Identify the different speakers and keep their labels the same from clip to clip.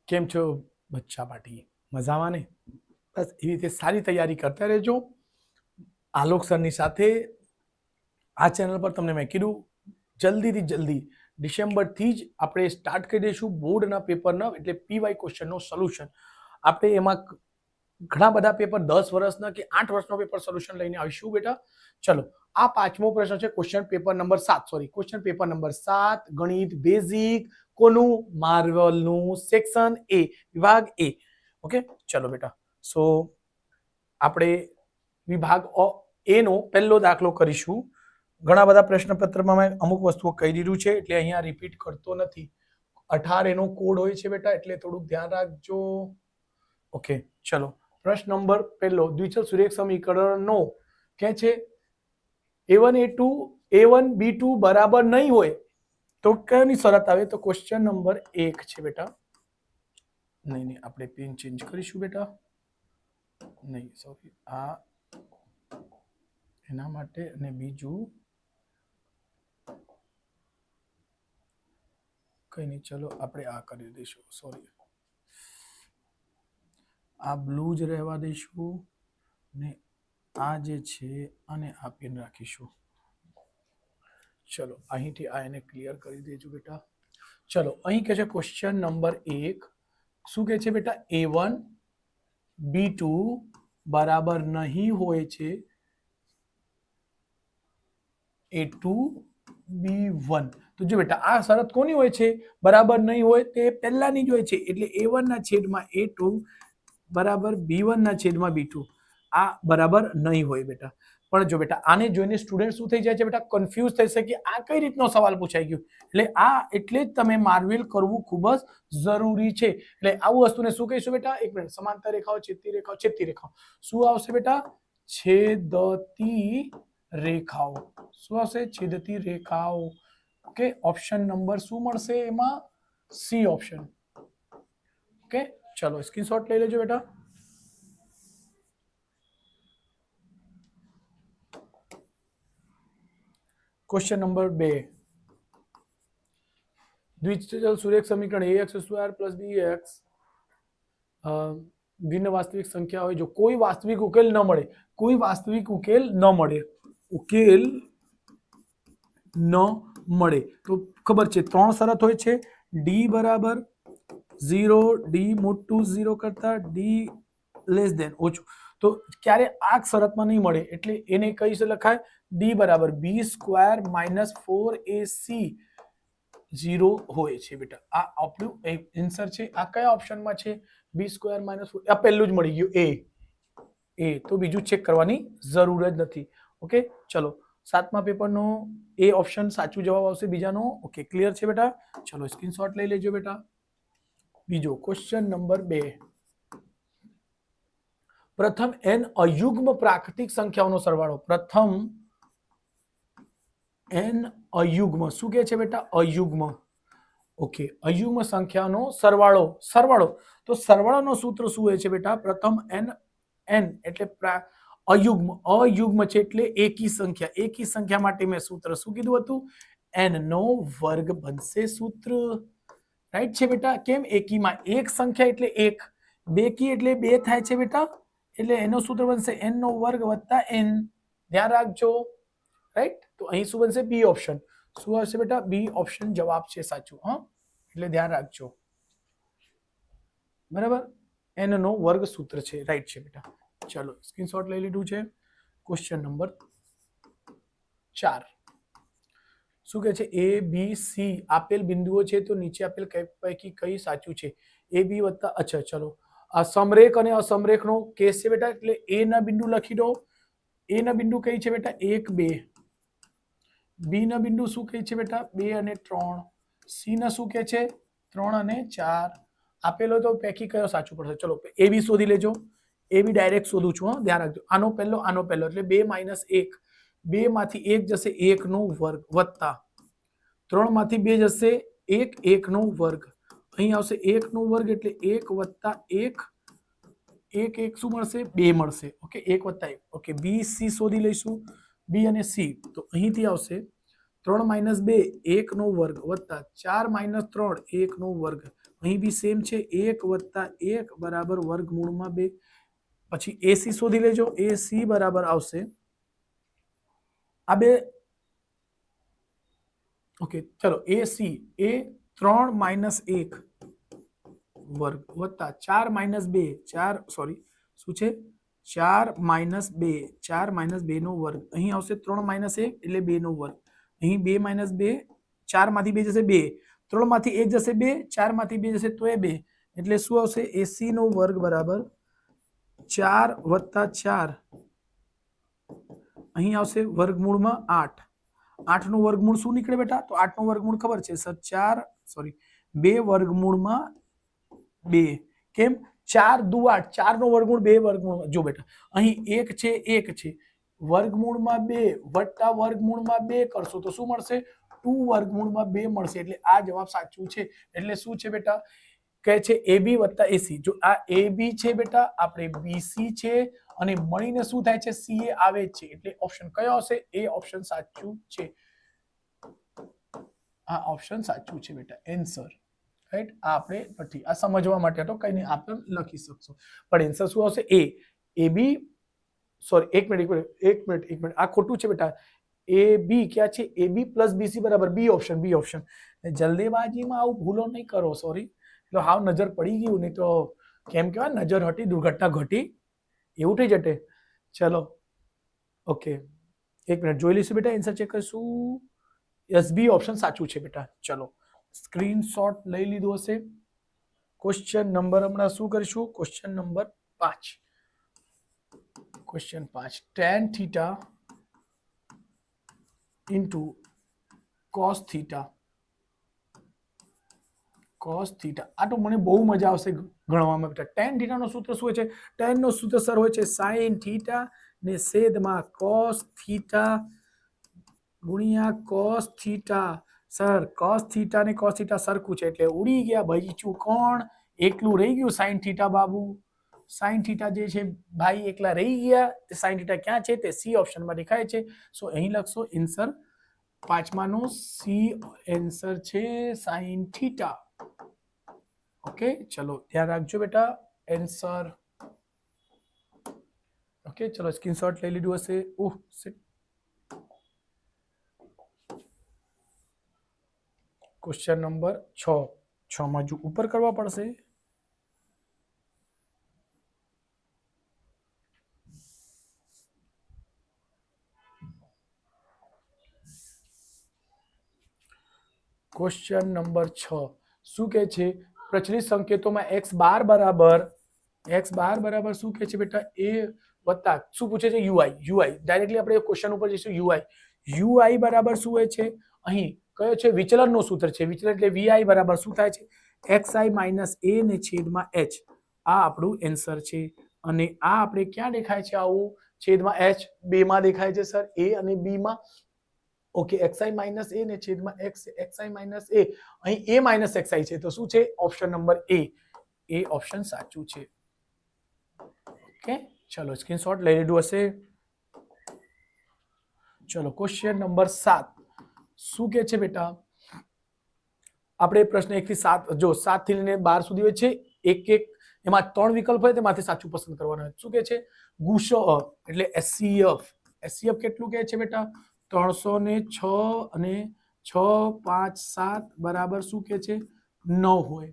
Speaker 1: કેમ છો બચ્ચા પાટી? મજામાં ને? બસ એવી રીતે સારી તૈયારી કરતા રહેજો. આલોક સરની સાથે આ ચેનલ પર તમને મેં કીધું જલ્દીથી જલ્દી ડિસેમ્બરથી જ આપણે સ્ટાર્ટ કરી દઈશું બોર્ડના પેપરના એટલે પીવાય ક્વેશ્ચનનો સોલ્યુશન. આપણે એમાં ઘણા બધા પેપર 10 વર્ષના કે 8 વર્ષનો પેપર સોલ્યુશન લઈને આવીશું બેટા. ચલો, આ પાંચમો પ્રશ્ન છે question paper number 7 question paper number 7 ગણિત બેઝિક. કોનું? માર્વલનું સેક્શન એ, વિભાગ એ. ઓકે, ચલો બેટા. સો આપણે વિભાગ એ નો પહેલો દાખલો કરીશું. ઘણા બધા પ્રશ્નપત્રમાં મેં અમુક વસ્તુઓ કહી દીધું છે એટલે અહીંયા રિપીટ કરતો નથી. 18 એનો કોડ હોય છે બેટા, એટલે થોડુંક ધ્યાન રાખજો. ઓકે, ચલો. પ્રશ્ન નંબર પહેલો, દ્વિચલ સુરેખ સમીકરણનો કે છે A1 A2 A1 B2 બરાબર નહીં હોય તો કયાની શરત આવે? તો ક્વેશ્ચન નંબર 1 છે બેટા. નહીં આપણે પેન ચેન્જ કરીશું બેટા. નહીં, સોરી, આ એના માટે અને બીજું કઈ નહીં. ચલો આપણે આ કરી દઈશું. સોરી, આ બ્લુ જ રહેવા દઈશું ને આ જે છે આને આ પેન રાખીશું. ચલો, અહીંથી આ એને ક્લિયર કરી દેજો બેટા. ચલો, અહીં કે છે ક્વેશ્ચન નંબર 1 શું કહે છે બેટા? A1 B2 બરાબર નહીં હોય છે A2 B1. તો જો બેટા આ શરત કોની હોય છે? બરાબર નહીં હોય તે પહેલાની જ હોય છે, એટલે A1 ના છેદમાં A2 બરાબર B1 ના છેદમાં B2. આ બરાબર નહીં હોય બેટા. પણ જો બેટા આને જોઈને સ્ટુડન્ટ શું થઈ જાય છે બેટા? કન્ફ્યુઝ થઈ શકે કે આ કઈ રીતનો સવાલ પૂછાઈ ગયો. એટલે આ એટલે જ તમે માર્વેલ કરવું ખૂબ જ જરૂરી છે. એટલે આવું વસ્તુને શું કહીશું બેટા? એક મિનિટ. સમાંતર રેખાઓ, છેદતી રેખાઓ, છેદતી રેખાઓ. શું આવશે બેટા? છેદતી રેખાઓ. શું આવશે? છેદતી રેખાઓ. ઓકે, ઓપ્શન નંબર શું મળશે એમાં? C option. ઓકે, ચલો સ્ક્રીનશોટ લઈ લેજો બેટા. क्वेश्चन नंबर 2, द्विचल सुरेख समीकरण ax² + bx भिन्न वास्तविक संख्या હોય જો કોઈ વાસ્તવિક ઉકેલ ન મળે, કોઈ વાસ્તવિક ઉકેલ ન મળે, ઉકેલ ન મળે તો ખબર છે ત્રણ શરત હોય છે. d બરાબર 0, d મોટું 0 કરતા d લેસ ધેન ઓછું. તો ક્યારે આ શરતમાં નહીં મળે એટલે એને કઈ રીતે લખાય? d બરાબર b² - 4ac 0 હોય છે બેટા. આ આપણું આન્સર છે. આ કયા ઓપ્શનમાં છે? b² - 4. આ પહેલું જ મળી ગયું, એ. તો બીજું ચેક કરવાની જરૂર જ નથી. ઓકે, ચલો. 7મા પેપરનો એ ઓપ્શન સાચું જવાબ આવશે બીજાનો. ઓકે, ક્લિયર છે બેટા. ચલો સ્ક્રીનશોટ લઈ લેજો બેટા. બીજો ક્વેશ્ચન નંબર 2, પ્રથમ n અયુગ્મ પ્રાકૃતિક સંખ્યાઓનો સરવાળો. પ્રથમ n અયુગ્મ. શું કહે છે બેટા? અયુગ્મ. ઓકે, અયુગ્મ સંખ્યાનો સરવાળો. સરવાળો તો સરવાળાનો સૂત્ર શું હોય છે બેટા? પ્રથમ n એટલે અયુગ્મ. અયુગ્મ છે એટલે એકી સંખ્યા. એકી સંખ્યા માટે મેં સૂત્ર શું કીધું હતું? n નો વર્ગ બનશે સૂત્ર. રાઈટ છે બેટા. કેમ? એકીમાં એક સંખ્યા એટલે એક, બેકી એટલે બે થાય છે બેટા, એટલે એનો સૂત્ર બનશે n નો વર્ગ વત્તા n. ધ્યાન રાખજો. રાઈટ. તો અહીં શું બનશે? B option. શું હશે બેટા? બી ઓપ્શન જવાબ છે સાચું. હા, એટલે ધ્યાન રાખજો. બરાબર, n નો વર્ગ સૂત્ર છે. રાઈટ છે બેટા. ચલો સ્ક્રીનશોટ લઈ લીધું છે. ક્વેશ્ચન નંબર 4, શું કહે છે? એ બી સી આપેલ બિંદુઓ છે તો નીચે આપેલ પૈકી કઈ સાચું છે? એ બી વત્તા, અચ્છા ચલો, આ સમરેખ અને અસમરેખનો કેસ છે બેટા, એટલે એ ના બિંદુ લખી દો. એ ના બિંદુ કઈ છે બેટા? 1 2. બી ના બિંદુ શું કહે છે બેટા? 2 અને 3. સી ના શું કહે છે? 3 અને 4. આપેલો તો પૈકી કયો સાચું પડશે? ચલો એ બી શોધી લેજો. એ બી ડાયરેક્ટ શોધું છું. ધ્યાન રાખજો. આનો પહેલો એટલે 2 - 1. 2 માંથી 1 જશે 1 નો વર્ગ વત્તા 3 માંથી 2 જશે 1, 1 નો વર્ગ. અહીં આવશે 1 નો વર્ગ એટલે 1 વત્તા 1, 1 1 શું મળશે? 2 મળશે. ઓકે, 1 વત્તા 1. ઓકે, બી સી શોધી લઈશું. બી અને સી તો અહીંથી આવશે 3 માઇનસ 2 1 નો વર્ગ વત્તા 4 માઇનસ 3 1 નો વર્ગ, અહીં બી સેમ છે 1 વત્તા 1 બરાબર વર્ગમૂળમાં 2. પછી એસી શોધી લેજો. એસી બરાબર આવશે આ બે. ઓકે ચલો એસી એ 3 માઇનસ 1 વર્ગ વત્તા 4 માઇનસ 2 4 સોરી શું છે 4 માઇનસ 2 4 માઇનસ 2 નો વર્ગ, અહીં આવશે 3 માઇનસ 1 એટલે 2 નો વર્ગ, અહીં 2 માઇનસ 2 4 માંથી 2 જશે 2, 3 માંથી 1 જશે 2, 4 માંથી 2 જશે તો એ 2, એટલે શું આવશે એસી નો વર્ગ બરાબર 4 વત્તા 4, અહીં આવશે વર્ગમૂળમાં 8. 8 નું વર્ગમૂળ શું નીકળે બેટા? તો 8 નું વર્ગમૂળ ખબર છે સર 4 સોરી 2 વર્ગમૂળમાં 2. કેમ 4 દુ 8, 4 નો વર્ગમૂળ 2 વર્ગમૂળમાં. જો બેટા અહીં 1 છે 1 છે, વર્ગમૂળમાં 2 વત્તા વર્ગમૂળમાં 2 કરશો તો શું મળશે? 2 વર્ગમૂળમાં 2 મળશે, એટલે આ જવાબ સાચું છે. એટલે શું છે બેટા? કહે છે AB વત્તા AC. જો આ AB છે બેટા, આપણે BC છે અને મળીને શું થાય છે? CA આવે છે, એટલે ઓપ્શન કયો આવશે? એ ઓપ્શન સાચું છે. આ ઓપ્શન સાચું છે બેટા, આન્સર રાઈટ. આ આપણે નથી આ સમજવા માટે તો કઈ નહીં આપણે લખી શકશો, પણ આન્સર શું આવશે? એ AB સોરી એક મિનિટ આ ખોટું છે બેટા. AB ક્યાં છે? AB પ્લસ BC બરાબર બી ઓપ્શન. જલ્દીબાજીમાં આવું ભૂલો નહીં કરો, સોરી. એટલે હાવ નજર પડી ગયું, નહીં તો કેમ કહેવાય નજર હટી દુર્ઘટના ઘટી, એવું થઈ જશે. ચલો ઓકે એક મિનિટ જોઈ લઈશું બેટા, આન્સર ચેક કરીશું. યસ બી ઓપ્શન સાચું છે બેટા. ચલો સ્ક્રીનશોટ લઈ લીધો હશે. ક્વેશ્ચન નંબર હમણાં શું કરીશું? Question number 5. Question 5 tan theta into cos theta. cos theta આ તો મને બહુ મજા આવશે ગણવામાં બેટા. tan થીટા નો સૂત્ર શું હોય છે? tan નો સૂત્ર સર હોય છે sin થીટા ને છેદમાં cos થીટા ગુણ્યા cos theta. Sir cos theta ને cos થીટા સરખું છે, એટલે ઉડી ગયા બચીશું કોણ? એકલું રહી ગયું sin theta Babu. sin theta જે છે ભાઈ એકલા રહી ગયા. તે sin થીટા ક્યાં છે? તે સી ઓપ્શનમાં દેખાય છે. સો અહીં લખશો આન્સર 5માનો સી આન્સર છે sin થીટા. ઓકે ચલો ધ્યાન રાખજો બેટા આન્સર. ઓકે ચલો સ્ક્રીનશોટ લઈ લીધું હશે. ક્વેશ્ચન નંબર 6 માં જો ઉપર કરવા પડશે. ક્વેશ્ચન નંબર 6 શું કહે છે? પ્રચલિત સંકેતોમાં x બાર બરાબર શું કહે છે બેટા? એ વત્તા શું પૂછે છે? UI ડાયરેક્ટલી આપણે ક્વેશ્ચન ઉપર જઈશું. UI બરાબર શું હોય છે? અહીં કયો છે? વિચલનનો સૂત્ર છે. વિચલન એટલે VI બરાબર શું થાય છે? XI માઇનસ a ને છેદમાં h. આ આપણું આન્સર છે. અને આ આપણે ક્યાં દેખાય છે? આવું છેદમાં h 2 માં દેખાય છે સર, a અને b માં. ઓકે xi માઇનસ a ને છેદમાં xi માઇનસ a, અહીં a માઇનસ xi છે, તો શું છે? ઓપ્શન નંબર એ ઓપ્શન સાચું છે. ઓકે ચલો સ્ક્રીનશોટ લઈ લીધું હશે. ચલો ક્વેશ્ચન નંબર 7 શું કે છે બેટા? આપણે પ્રશ્ન 1 થી 7 જો 7 થી લઈને 12 સુધી હોય છે. એક એમાં 3 વિકલ્પ હોય તેમાંથી સાચું પસંદ કરવાનું હોય. શું કે છે? ગુસો એટલે SCF કેટલું કહે છે બેટા? 306 અને 6 5 7 બરાબર શું કે છે? 9 હોય.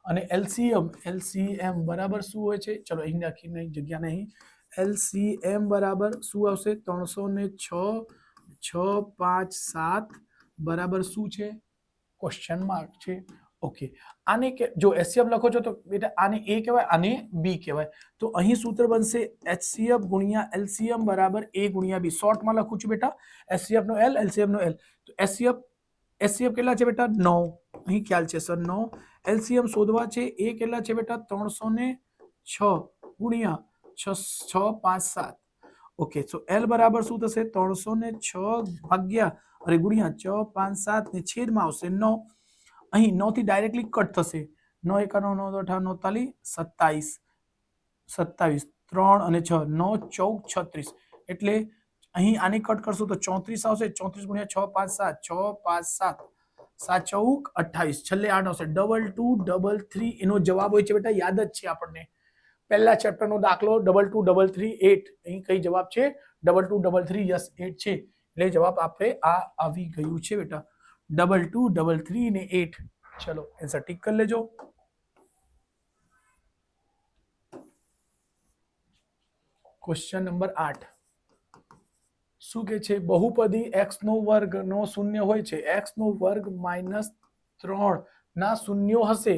Speaker 1: અને LCM બરાબર શું હોય છે? ચલો અહીં નાખીને જગ્યા નહીં. LCM બરાબર શું આવશે? 306 6 5 7 બરાબર શું છે? ક્વેશ્ચન માર્ક છે. ઓકે આને જો HCF લખો છો તો બેટા આને A કહેવાય, આને B કહેવાય. તો અહીં સૂત્ર બનશે HCF ગુણ્યા LCM બરાબર A ગુણ્યા B. શોર્ટમાં લખું છું બેટા HCF નો L, LCM નો L. તો HCF કેટલા છે બેટા? 9. અહીં ખ્યાલ છે સર 9. LCM શોધવા છે. A કેટલા છે બેટા? 306 ગુણ્યા 6 5 7. ઓકે સો L બરાબર શું થશે? 306 ભાગ્યા અરે ગુણ્યા 6 5 7 ને છેદમાં આવશે 9. અહીં 9 થી ડાયરેક્ટલી કટ થશે. 9 × 9 = 9 27 3 અને 6 9 14 36 એટલે અહીં આને કટ કરશો તો 34 આવશે. 34 ગુણ્યા 6 5 7 6 5 7 7 ચૌક 28 છેલ્લે 8 આવશે. 2233 એનો જવાબ હોય છે બેટા, યાદ જ છે આપણને પહેલા ચેપ્ટરનો દાખલો 2233 8. અહીં કઈ જવાબ છે 2233 યસ 8 છે એટલે જવાબ આપણે આ આવી ગયું છે બેટા 2233 ને 8. ચલો આન્સર ટીક કરી લેજો. ક્વેશ્ચન નંબર 8 શું કે છે બહુપદી x નો વર્ગ નો શૂન્ય હોય છે. x નો વર્ગ -3 ના શૂન્યો હશે.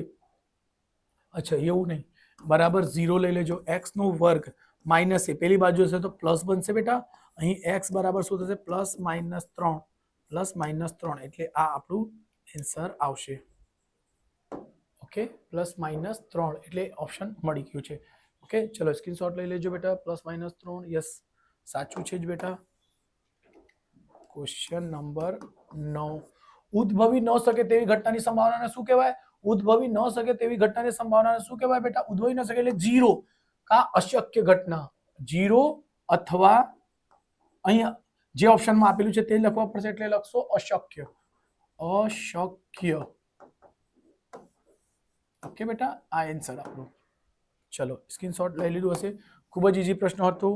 Speaker 1: અચ્છા એવું નહીં, બરાબર 0 લઈ લેજો. x નો વર્ગ માઇનસ એ પેલી બાજુ હશે તો પ્લસ બનશે બેટા. અહીં x બરાબર શું થશે +-3 +-3 એટલે આ આપણું આન્સર આવશે. ઓકે +-3 એટલે ઓપ્શન મળી ગયું છે. ઓકે ચલો સ્ક્રીનશોટ લઈ લેજો બેટા. +-3 યસ સાચું છે જ બેટા. ક્વેશ્ચન નંબર 9 ઉદ્ભવી ન શકે તેવી ઘટનાની સંભાવનાને શું કહેવાય? ઉદ્ભવી ન શકે તેવી ઘટનાની સંભાવનાને શું કહેવાય બેટા? ઉદ્ભવી ન શકે એટલે 0 કા અશક્ય ઘટના. 0 અથવા અહીંયા જે ઓપ્શનમાં આપેલું છે તે લખવા પડશે એટલે લખશો અશક્ય. અશક્ય. ઓકે બેટા આ આન્સર આપણો. ચલો સ્ક્રીનશોટ લઈ લીધું હશે. ખૂબ જ ઈઝી પ્રશ્ન હતો.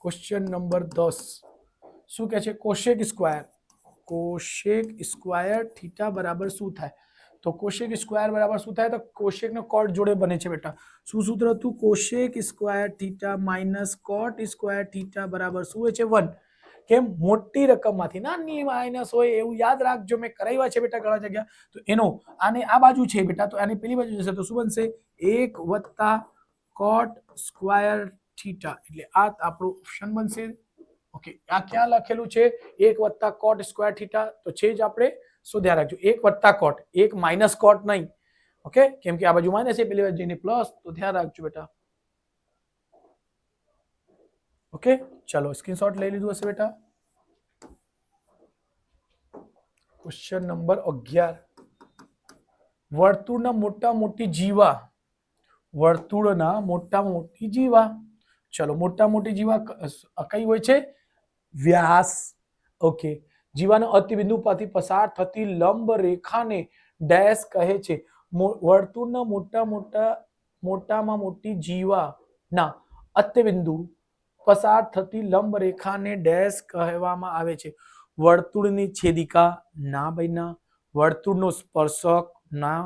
Speaker 1: ક્વેશ્ચન નંબર 10 શું કહે છે કોશેક સ્ક્વાયર થીટા બરાબર શું થાય? તો કોશેક સ્ક્વાયર બરાબર શું થાય? તો કોશેકનો કોટ જોડે બને છે બેટા. શું સૂત્ર હતું? Cosec square theta minus cot square theta બરાબર શું હોય છે 1. કેમ? મોટી રકમમાંથી નાની માઇનસ હોય એવું યાદ રાખજો. મેં કરાવ્યા છે બેટા ઘણા જગ્યા. તો એનો આને આ બાજુ છે બેટા તો આની પેલી બાજુ જશે તો શું બનશે 1 + કોટ સ્ક્વાયર થીટા એટલે આ આપણું ઓપ્શન બનશે. ઓકે આ ક્યાં લખેલું છે 1 + કોટ સ્ક્વાયર થીટા તો છે જ આપણે. શું ધ્યાન રાખજો 1 + કોટ 1 - કોટ નહીં. ઓકે કેમ કે આ બાજુ માઇનસ છે પેલી બાજુ જઈને પ્લસ તો ધ્યાન રાખજો બેટા. ઓકે ચલો સ્ક્રીનશોટ લઈ લીધું હશે બેટા. ક્વેશ્ચન નંબર 11 વર્તુળના મોટા મોટી જીવા. વર્તુળના મોટા મોટી જીવા. ચલો મોટા મોટી જીવા કઈ હોય છે? વ્યાસ. ઓકે જીવાનો અતિબિંદુ પરથી પસાર થતી લંબ રેખાને ડેશ કહે છે. વર્તુળના મોટામાં મોટી જીવાના અતિબિંદુ પસાર થતી લંબ રેખાને ડેશ કહેવામાં આવે છે. વર્તુળની છેદિકા ના બન્યા. વર્તુળનો સ્પર્શક ના.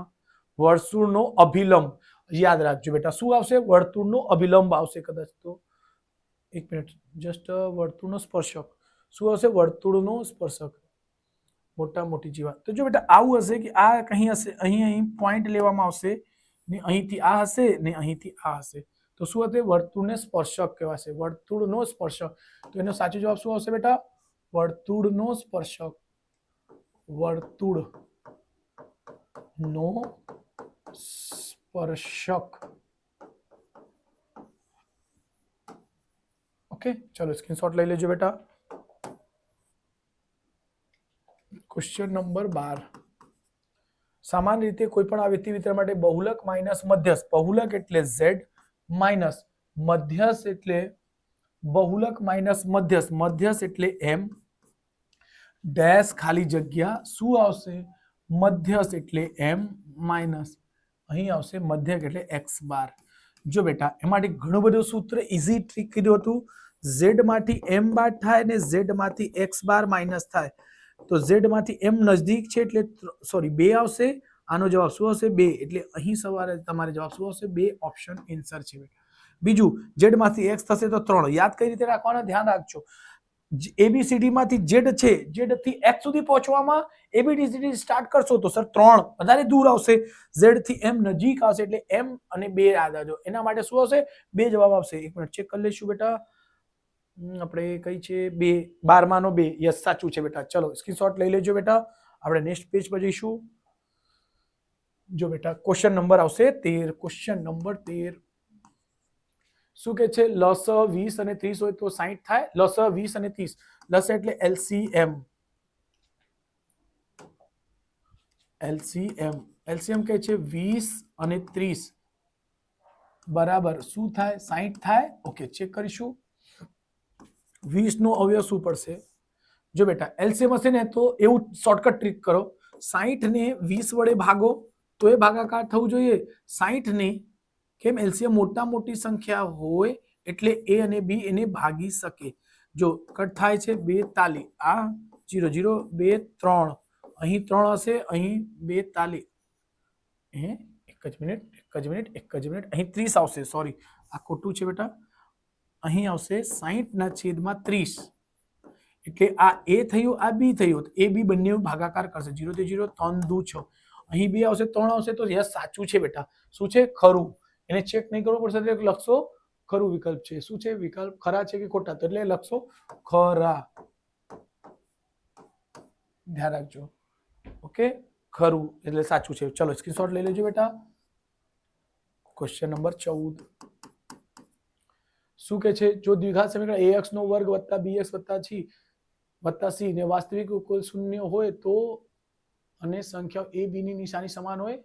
Speaker 1: વર્તુળનો અભિલંબ યાદ રાખજો બેટા શું આવશે? વર્તુળનો અભિલંબ આવશે કદાચ તો. એક મિનિટ જસ્ટ વર્તુળનો સ્પર્શક શું આવશે? વર્તુળનો સ્પર્શક મોટા મોટી જીવા. તો જો બેટા આવું હશે કે આ કहीं હશે અહીં પોઈન્ટ લેવામાં આવશે ને અહીંથી આ હશે ને અહીંથી આ હશે તો શું હશે? વર્તુળને સ્પર્શક કહેવાશે. વર્તુળનો સ્પર્શક. તો એનો સાચો જવાબ શું આવશે બેટા? વર્તુળનો સ્પર્શક. વર્તુળનો સ્પર્શક. ઓકે ચલો સ્ક્રીનશોટ લઈ લેજો બેટા. ક્વેશ્ચન નંબર 12 સામાન્ય રીતે કોઈ પણ આવૃત્તિ વિતરણ માટે બહુલક માઇનસ મધ્યસ્થ. બહુલક એટલે z માઇનસ મધ્યસ્થ એટલે બહુલક માઇનસ મધ્યસ્થ. મધ્યસ્થ એટલે m ડેશ ખાલી જગ્યા શું આવશે? મધ્યસ્થ એટલે m માઇનસ અહીં આવશે મધ્યક એટલે x બાર. જો બેટા એમાંથી ઘણું બધું સૂત્ર ઈઝી ટ્રીક કીધું હતું. z માંથી m બાર થાય ને z માંથી x બાર માઇનસ થાય તો z માંથી m નજદીક છે એટલે સોરી 2 આવશે. આનો જવાબ શું આવશે? 2 એટલે અહીં સવારે તમારે જવાબ શું આવશે? 2 ઓપ્શન આન્સર છે બેટા. બીજું z માંથી x થશે તો 3. યાદ કઈ રીતે રાખવાના ધ્યાન રાખજો. ABCD માંથી z છે z થી x સુધી પહોંચવામાં ABCD સ્ટાર્ટ કરશો તો સર 3 વધારે દૂર આવશે. z થી m નજીક આવશે એટલે m અને 2 યાદ આવજો. એના માટે શું આવશે? 2 જવાબ આવશે. એક મિનિટ ચેક કરી લઈશું બેટા. આપણે કઈ છે 2 12 નો 2 યસ સાચું છે બેટા. ચલો સ્ક્રીનશોટ લઈ લેજો બેટા. આપણે નેક્સ્ટ પેજ પર જઈશું. જો બેટા ક્વેશ્ચન નંબર આવશે 13. ક્વેશ્ચન નંબર 13 શું કે છે? લસ 20 અને 30 હોય તો 60 થાય. લસ 20 અને 30 લસ એટલે LCM. LCM કહે છે 20 અને 30 બરાબર શું થાય? 60 થાય. ઓકે ચેક કરીશું. 20 નો અવયવ શું પડશે? જો બેટા એલસીએમ હશે ને તો એવું શોર્ટકટ ટ્રીક કરો, 60 ને 20 વડે ભાગો તો એ ભાગાકાર થવું જોઈએ. 60 ને કેમ એલસીએમ મોટા મોટી સંખ્યા હોય એટલે એ અને બી એને ભાગી શકે. જો કટ થાય છે 42, આ 0 0 2 3, અહીં 3 હશે, અહીં 42, એક જ મિનિટ અહીં 30 આવશે. સોરી, આ ખોટું છે બેટા. અહીં આવશે 60/30, એટલે આ એ થયું, આ બી થયું. એ બી બંને ભાગાકાર કરશે. 0 થી 0, 3 દુ 6, અહીં 2 આવશે, 3 આવશે, તો યસ સાચું છે બેટા. શું છે? ખરું. એને ચેક નહીં કરવું પડશે એટલે લખશો ખરું વિકલ્પ છે. શું છે વિકલ્પ? ખરા છે કે ખોટા? તો એટલે લખશો ખરા. ધ્યાન રાખજો. ઓકે, ખરું એટલે સાચું છે. ચલો સ્ક્રીનશોટ લઈ લેજો બેટા. ક્વેશ્ચન નંબર 14 શું કે છે? જો દ્વિઘાત સમીકરણ ax નો વર્ગ વત્તા bx વત્તા c ને વાસ્તવિક ઉકેલ શૂન્ય હોય તો અને સંખ્યા a b ની નિશાની સમાન હોય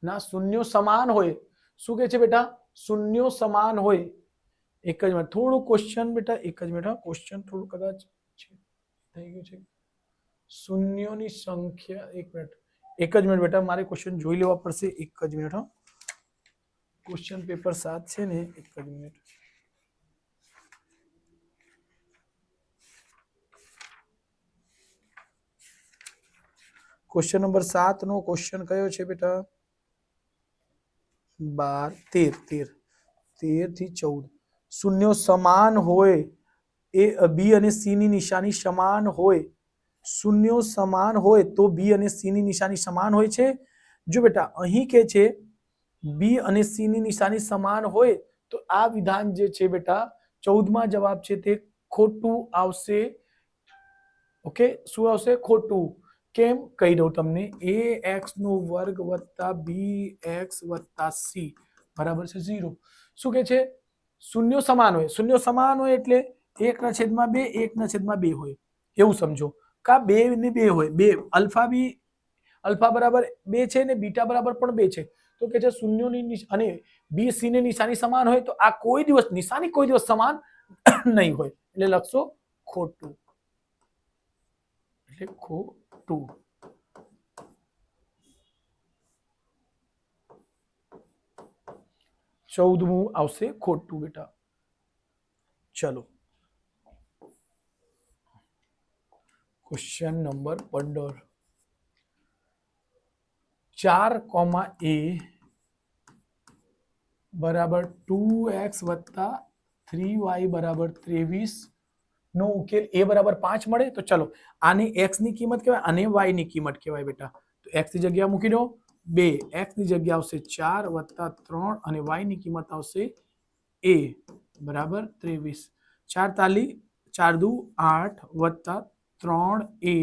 Speaker 1: ના શૂન્યો સમાન હોય. શું કે છે બેટા? શૂન્યો સમાન હોય. એક જ મિનિટ, થોડું ક્વેશ્ચન બેટા, એક જ મિનિટ. ક્વેશ્ચન થોડું કદાચ થઈ ગયું છે. શૂન્યોની સંખ્યા, એક જ મિનિટ બેટા, મારે ક્વેશ્ચન જોઈ લેવા પડશે. એક જ મિનિટ. ક્વેશ્ચન પેપર 7 છે ને, એક જ મિનિટ. ક્વેશ્ચન નંબર 7 નો ક્વેશ્ચન કયો છે બેટા? 12 13 થી 14. શૂન્યો સમાન હોય, એ બી અને સી ની નિશાની સમાન હોય. શૂન્યો સમાન હોય તો બી અને સી ની નિશાની સમાન હોય છે. જો બેટા અહીં કે છે બી અને સી ની નિશાની સમાન હોય તો આ વિધાન જે છે બેટા 14માં જવાબ છે તે ખોટું આવશે. ઓકે, શું આવશે? ખોટું. કેમ? કહી દઉં તમને. ax નો વર્ગ વત્તા bx વત્તા c બરાબર છે 0. શું કે છે? શૂન્યો સમાન હોય. શૂન્યો સમાન હોય એટલે 1/2 1/2 હોય એવું સમજો. કા 2 ને 2 હોય. 2 અલ્ફા બરાબર 2 છે ને બીટા બરાબર પણ 2 છે. તો કે છે શૂન્યોની અને બી સી ની નિશાની સમાન હોય તો આ કોઈ દિવસ નિશાની કોઈ દિવસ સમાન નહીં હોય. એટલે લખશો ખોટું. એટલે ખોટું. ચૌદમું આવશે ખોટું બેટા. ચલો ક્વેશ્ચન નંબર 15. 4, a બરાબર 2x વત્તા 3y બરાબર 23 નો ઉકેલ a બરાબર 5 મળે તો ચલો આને x ની કિંમત કહેવાય અને y ની કિંમત કહેવાય બેટા. તો x ની જગ્યા મૂકી દો 2, x ની જગ્યા આવશે 4 વત્તા 3 અને y ની કિંમત આવશે a બરાબર 23. 4 તાલી 4 દુ 8 વત્તા 3a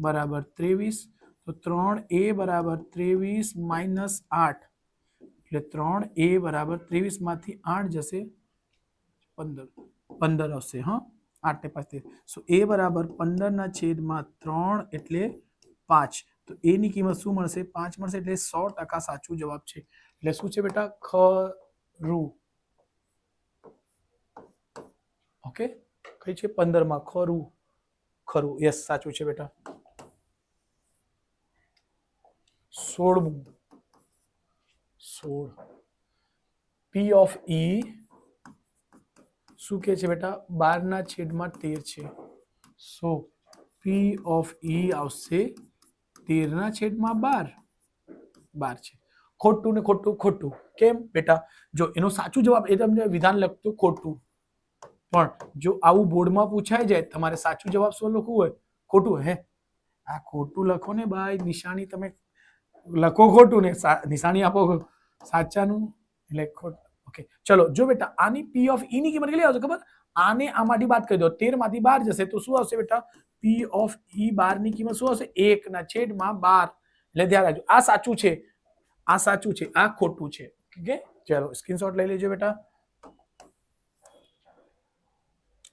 Speaker 1: બરાબર 23. તો 3a બરાબર 23 માઇનસ 8 એટલે 3a બરાબર 23 માંથી 8 જશે 15 આવશે. હા, 8 ને 5 સો a બરાબર 15/3 એટલે 5. તો a ની કિંમત શું મળશે? 5 મળશે. એટલે 100% સાચું જવાબ છે. એટલે શું છે બેટા? ખરું. ઓકે, કઈ છે? 15માં ખરું. ખરું, યસ સાચું છે બેટા. 16 p of e શું કે છે બેટા? 12/13 છે. સો p of e આવશે 13/12. 12 છે. ખોટું ને ખોટું ખોટું. કેમ બેટા? જો એનો સાચું જવાબ એ તમને વિધાન લખતું ખોટું, પણ જો આવું બોર્ડમાં પૂછાઈ જાય તમારે સાચું જવાબ શું લખવું હોય? ખોટું. હે આ ખોટું લખો ને ભાઈ, નિશાની તમે લખો ખોટું ને નિશાની આપો સાચાનું એટલે ખોટું. ઓકે ચલો જો બેટા આની p of e ની કિંમત કેટલી આવશે ખબર? આને આમાંથી બાદ કરી દો, 13 માંથી 12 જશે તો શું આવશે બેટા? p of e 12 ની કિંમત શું આવશે? 1/12. એટલે ધ્યાન રાખજો, આ સાચું છે, આ સાચું છે, આ ખોટું છે. ઓકે ચલો સ્ક્રીનશોટ લઈ લેજો બેટા.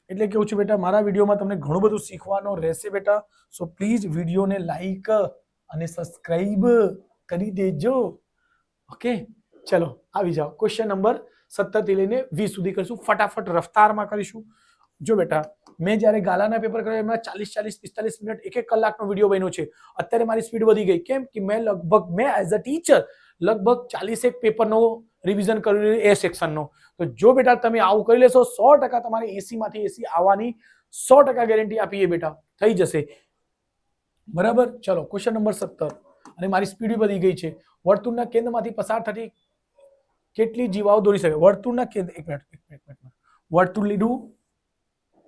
Speaker 1: એટલે કેવું છે બેટા, મારા વિડીયોમાં તમને ઘણું બધું શીખવાનું રહેશે બેટા. સો પ્લીઝ વિડીયોને લાઈક અને સબસ્ક્રાઇબ કરી દેજો. ઓકે ચલો આવી જાઓ. ક્વેશ્ચન નંબર 17 થી લઈને 20 સુધી કરીશું. ફટાફટ રફતારમાં કરીશું. જો બેટા મેં જ્યારે ગાલાના પેપર કર્યા એમાં 40-45 મિનિટ 1-1 કલાકનો વિડીયો બન્યો છે. અત્યારે મારી સ્પીડ વધી ગઈ. કેમ કે મેં એઝ અ ટીચર લગભગ 40 પેપરનો રિવિઝન કર્યું એ સેક્શનનો. તો જો બેટા તમે આવું કરી લેશો 100% તમારે 80 માંથી 80 આવવાની 100% ગેરંટી આપીએ બેટા, થઈ જશે. બરાબર. ચલો ક્વેશ્ચન નંબર 17 અને મારી સ્પીડ વધી ગઈ છે. વર્તુળના કેન્દ્રમાંથી પસાર થતી કેટલી જીવાઓ દોરી શકે? વર્તુળના કેન્દ્ર એક મિનિટ વર્તુળ લીધું.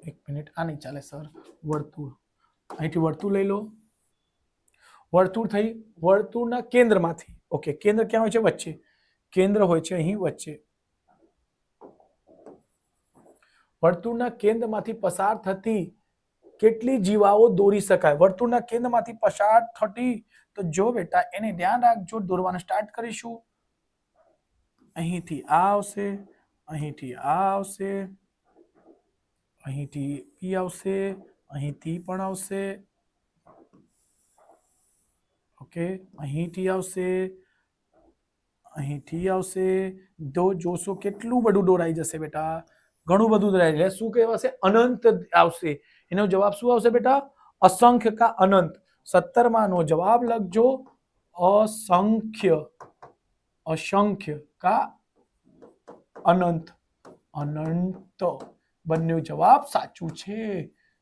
Speaker 1: એક મિનિટ, આ નહીં ચાલે સર. વર્તુળ અહીંથી વર્તુળ લઈ લો. વર્તુળ થઈ વર્તુળના કેન્દ્રમાંથી. ઓકે, કેન્દ્ર ક્યાં હોય છે? વચ્ચે. કેન્દ્ર હોય છે અહીં વચ્ચે. વર્તુળના કેન્દ્રમાંથી પસાર થતી કેટલી જીવાઓ દોરી શકાય? વર્તુળના કેન્દ્રમાંથી પસાર થતી, તો જો બેટા એને ધ્યાન રાખજો. દોરવાનું સ્ટાર્ટ કરીશું. અહીંથી આ આવશે, અહીંથી આ આવશે, અહીંથી પી આવશે, અહીંથી પણ આવશે. ઓકે, અહીંથી આવશે, અહીંથી આવશે. તો જોશો કેટલું બધું દોરાઈ જશે બેટા, ઘણું બધું દોરાઈ જાય. શું કહેવાશે? અનંત આવશે. એનો જવાબ શું આવશે બેટા? અસંખ્ય કા અનંત. 17 નો જવાબ લખજો અસંખ્ય. અસંખ્ય કા અનંત. અનંત બંને જવાબ સાચું છે.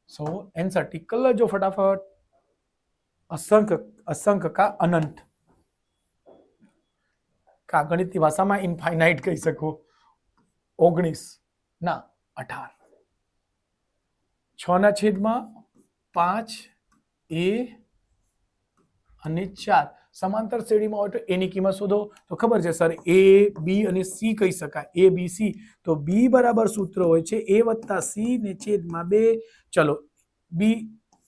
Speaker 1: સો એન્સર ટીક કરી લેજો ફટાફટ. અસંખ્ય, અસંખ્ય કા અનંત. કા ગણિતની ભાષામાં ઇનફાઇનાઇટ કહી શકો. 19 ના 18. 6/5 એ અને 4 સમાંતર શ્રેણીમાં હોય તો એની કિંમત શોધો. તો ખબર છે સર, એ બી અને સી કહી શકાય. એ બી સી. તો બી બરાબર સૂત્ર હોય છે એ વત્તા સી ને છેદમાં 2. ચલો બી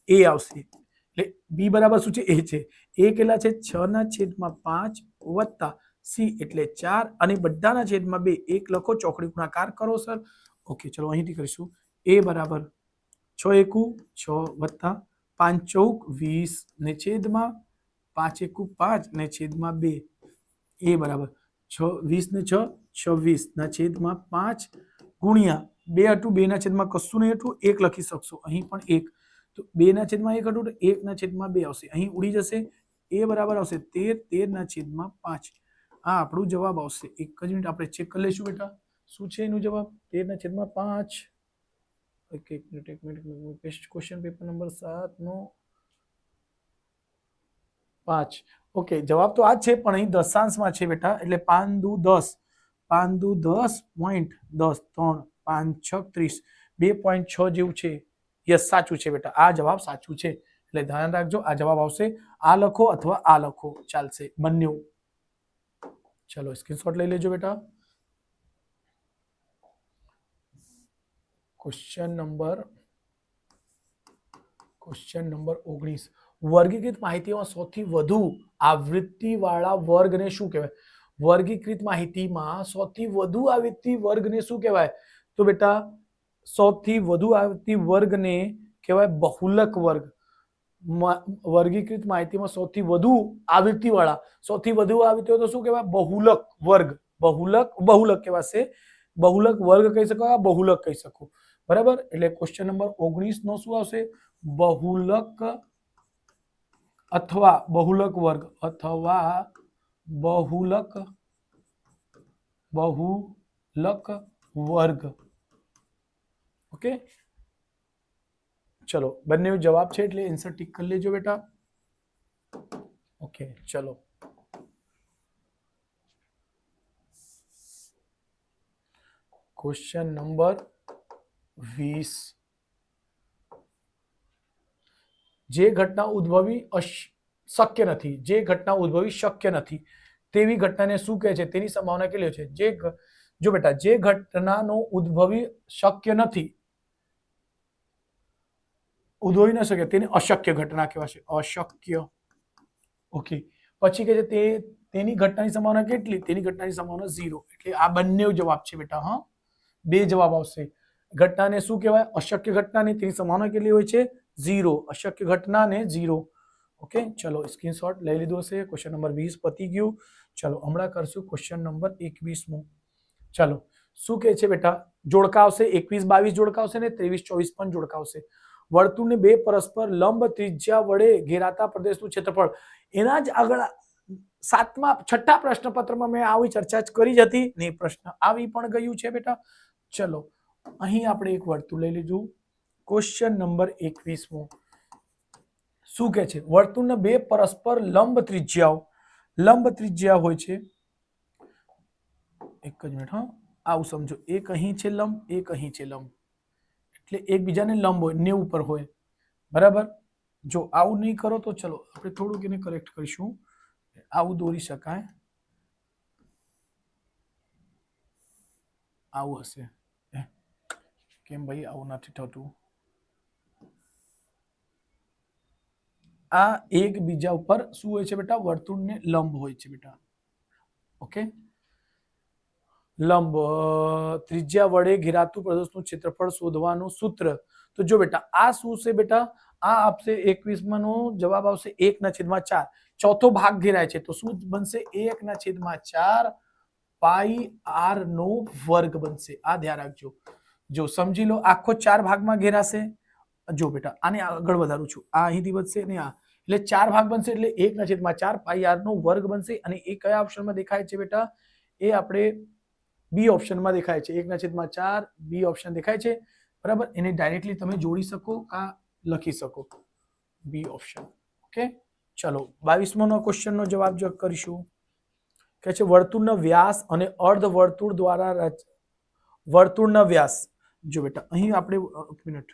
Speaker 1: એ આવશે. એટલે બી બરાબર શું છે? એ છે. એ કેટલા છે? 6/5 વત્તા સી એટલે 4 અને બધાના છેદમાં 2. 1 લખો, ચોકડી ગુણાકાર કરો સર. ઓકે, ચલો અહીંથી કરીશું. એ બરાબર 6 એકુ 6 વત્તા 5 ચોક 20 ને છેદમાં 5 એકુ 5 ને છેદમાં 2. એ બરાબર 20 ને 6 26 ના છેદમાં 5 ગુણ્યા 2 હતું, 2 ના છેદમાં કશું નહીં હતું, 1 લખી શકશો. અહીં પણ 1. તો 2 ના છેદમાં 1 હતું તો 1 ના છેદમાં 2 આવશે. અહીં ઉડી જશે. એ બરાબર આવશે 13, 13 ના છેદમાં 5. આ આપણું જવાબ આવશે. એક જ મિનિટ આપણે ચેક કરી લઈશું બેટા, શું છે એનું જવાબ? 13 ના છેદમાં 5. એક મિનિટ. ક્વેશ્ચન પેપર નંબર 7 નો 5. ઓકે, જવાબ તો આ જ છે પણ અહીં દશાંશમાં છે બેટા. એટલે 5 દુ 10, 5 દુ 10.10, 3 5 6 30, 2.6 જેવું છે. યસ, સાચું છે બેટા. આ જવાબ સાચું છે. એટલે ધ્યાન રાખજો, આ જવાબ આવશે. આ લખો અથવા આ લખો, ચાલશે બંને. ચલો સ્ક્રીનશોટ લઈ લેજો બેટા. Question number 19. વર્ગીકૃત માહિતીમાં સૌથી વધુ આવૃત્તિ વાળા વર્ગને શું કહેવાય? વર્ગીકૃત માહિતીમાં સૌથી વધુ આવૃત્તિ વર્ગને શું કહેવાય? તો બેટા સૌથી વધુ આવૃત્તિ વર્ગને કહેવાય બહુલક વર્ગ. વર્ગીકૃત માહિતીમાં સૌથી વધુ આવૃત્તિ વાળા, સૌથી વધુ આવૃત્તિ હોય તો શું કહેવાય? બહુલક વર્ગ. બહુલક કહેવાશે. બહુલક વર્ગ કહી શકો, બહુલક કહી શકો. બરાબર. એટલે ક્વેશ્ચન નંબર 19 નો શું આવશે? બહુલક અથવા બહુલક વર્ગ અથવા બહુલક વર્ગ. ઓકે, ચલો બંને જવાબ છે એટલે આન્સર ટીક કરી લેજો બેટા. ઓકે, ચલો ક્વેશ્ચન નંબર 20. જે ઘટના ઉદ્ભવી શક્ય નથી, જે ઘટના ઉદ્ભવી શક્ય નથી તેવી ઘટનાને શું કહે છે? તેની સંભાવના કેટલી છે? જો બેટા જે ઘટનાનો ઉદ્ભવી શક્ય નથી, ઉદ્ભવી ન શકે તેને અશક્ય ઘટના કહેવાશે. અશક્ય. ઓકે, પછી કહે છે તેની ઘટનાની સંભાવના કેટલી? તેની ઘટનાની સંભાવના 0. એટલે આ બંને જવાબ છે બેટા. હા, બે જવાબ આવશે. ઘટનાને શું કહેવાય? અશક્ય ઘટનાને તેની સંભાવના કેટલી હોય છે? 0. અશક્ય ઘટનાને 0. ઓકે, ચલો સ્ક્રીનશોટ લઈ લીધો હશે. ક્વેશ્ચન નંબર 20 પતી ગયું. ચલો હમણાં કરશું ક્વેશ્ચન નંબર 21. ચલો શું કહે છે બેટા? જોડકા આવશે, 21 22 જોડકા આવશે ને 23 24 પણ જોડકા આવશે. વર્તુળને બે પરસ્પર લંબ ત્રિજ્યા વડે ઘેરાતા પ્રદેશનું ક્ષેત્રફળ. એના જ આગળ છઠ્ઠા પ્રશ્નપત્રમાં મેં આવી ચર્ચા જ કરી જ હતી ને પ્રશ્ન આવી પણ ગયું છે બેટા. ચલો અહીં આપણે એક વર્તુળ લઈ લીધું. ક્વેશ્ચન નંબર 21મો શું કહે છે? વર્તુળના બે પરસ્પર લંબ ત્રિજ્યા હોય છે. એક જ મિનિટ, હા આવું સમજો, એક અહીં છે લંબ, એક અહીં છે લંબ, એટલે એકબીજાને લંબ હોય, 90 પર હોય, બરાબર. જો આવું નહીં કરો તો ચલો આપણે થોડુંક એને કરેક્ટ કરીશું. આવું દોરી શકાય, આવું હશે. કેમ ભાઈ આવું નથી થતું? આ એકબીજા ઉપર શું હોય છે બેટા? વર્તુળને લંબ હોય છે બેટા. ઓકે, લંબ ત્રિજ્યા વડે ઘેરાતું પ્રદેશનું ક્ષેત્રફળ શોધવાનું સૂત્ર. તો જો બેટા આ શું છે બેટા? આ આપશે 21 નો જવાબ આવશે 1/4. ચોથો ભાગ ઘેરાય છે તો શું બનશે? 1/4 પાઈ r નો વર્ગ બનશે. આ ધ્યાન રાખજો. જો સમજી લો, આખો 4 ભાગમાં ઘેરાશે. જો બેટા આને આગળ વધારું છું, આ અહીંથી વધશે ને આ, એટલે 4 ભાગ બનશે એટલે 1/4 પાઈ r નો વર્ગ બનશે. અને એ કયા ઓપ્શનમાં દેખાય છે બેટા? એ આપણે બી ઓપ્શનમાં દેખાય છે. 1/4 બી ઓપ્શન દેખાય છે, બરાબર. એને ડાયરેક્ટલી તમે જોડી શકો, આ લખી શકો બી ઓપ્શન. ઓકે, ચલો 22મો ક્વેશ્ચનનો જવાબ જો કરીશું. કહે છે વર્તુળનો વ્યાસ અને અર્ધ વર્તુળ દ્વારા વર્તુળનો વ્યાસ. જો બેટા અહીં આપણે એક મિનિટ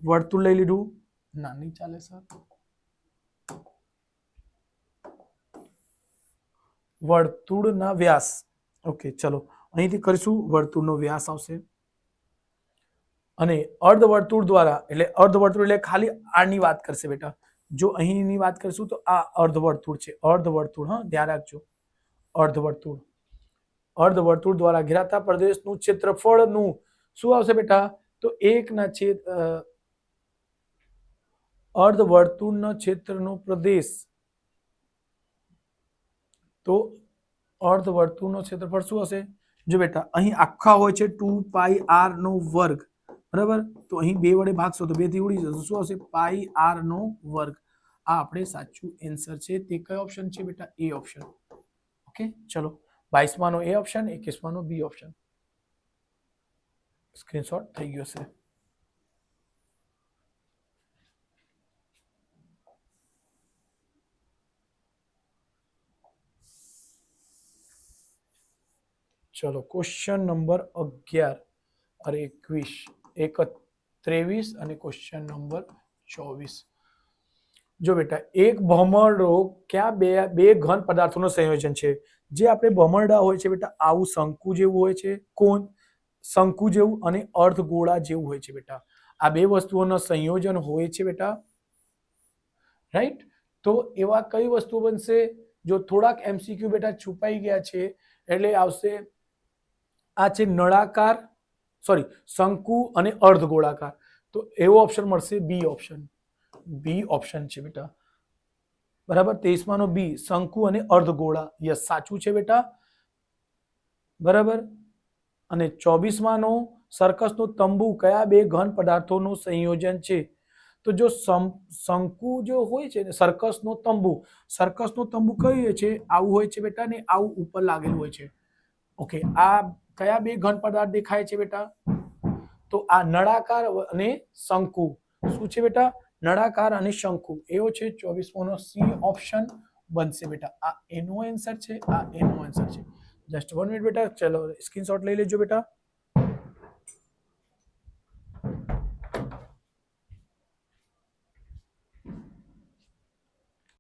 Speaker 1: વર્તુળ લઈ લીધું, ના નહીં ચાલે સર. વર્તુળના વ્યાસ, ઓકે ચલો અહીંથી કરીશું. વર્તુળનો વ્યાસ આવશે અને અર્ધવર્તુળ દ્વારા, એટલે અર્ધવર્તુળ એટલે ખાલી આર ની વાત કરશે બેટા. જો અહીંની વાત કરીશું તો આ અર્ધવર્તુળ છે, અર્ધવર્તુળ, હા ધ્યાન રાખજો. અર્ધવર્તુળ, અર્ધવર્તુળ દ્વારા ઘેરાતા પ્રદેશનું ક્ષેત્રફળનું શું આવશે બેટા? તો 1/4 અર્ધવર્તુળના ક્ષેત્રનો પ્રદેશ, તો અર્ધવર્તુળનો ક્ષેત્રફળ શું હશે? જો બેટા અહીં આખા હોય છે 2 પાઈ r નો વર્ગ, બરાબર. તો અહીં 2 વડે ભાગશો તો 2 થી ઉડી જશે. શું આવશે? પાઈ r નો વર્ગ. આ આપણે સાચું આન્સર છે. તે કયો ઓપ્શન છે બેટા? એ ઓપ્શન. ઓકે, ચલો 22મા નો એ ઓપ્શન, 21મા નો બી ઓપ્શન. સ્ક્રીનશોટ થઈ ગયો છે. ચલો ક્વેશ્ચન નંબર 11 અરે 21 23 અને ક્વેશ્ચન નંબર 24. જો બેટા એક ભમરડો ક્યાં બે ઘન પદાર્થોનું સંયોજન છે. જે આપણે ભમરડા હોય છે બેટા આવું શંકુ જેવું હોય છે, કોણ શંકુ જેવું અને અર્ધગોળા જેવું હોય છે બેટા. આ બે વસ્તુઓનું સંયોજન હોય છે બેટા, રાઈટ. તો એવા કઈ વસ્તુ બનશે? જો થોડાક એમસીક્યુ બેટા છુપાઈ ગયા છે એટલે આવશે. આ છે નળાકાર, સોરી શંકુ અને અર્ધગોળાકાર. તો એવો ઓપ્શન મળશે બી ઓપ્શન. બી ઓપ્શન છે બેટા, બરાબર. 23મા નો બી શંકુ અને અર્ધગોળા, યસ સાચું છે બેટા, બરાબર. અને 24મા નો સર્કસનો તંબુ કયા બે ઘન પદાર્થોનું સંયોજન છે? તો જો શંકુ જો હોય છે ને સર્કસનો તંબુ કઈ હોય છે? આવું હોય છે બેટા ને આવું ઉપર લાગેલું હોય છે. ઓકે, આ કયા બે ઘન પદાર્થ દેખાય છે બેટા? તો આ નળાકાર અને શંકુ. શું છે બેટા? નળાકાર અને શંકુ. એવો છે 24મો નો સી ઓપ્શન બનશે બેટા. આ એનો આન્સર છે, આ એનો આન્સર છે. જસ્ટ 1 મિનિટ બેટા, ચલો સ્ક્રીનશોટ લઈ લેજો બેટા.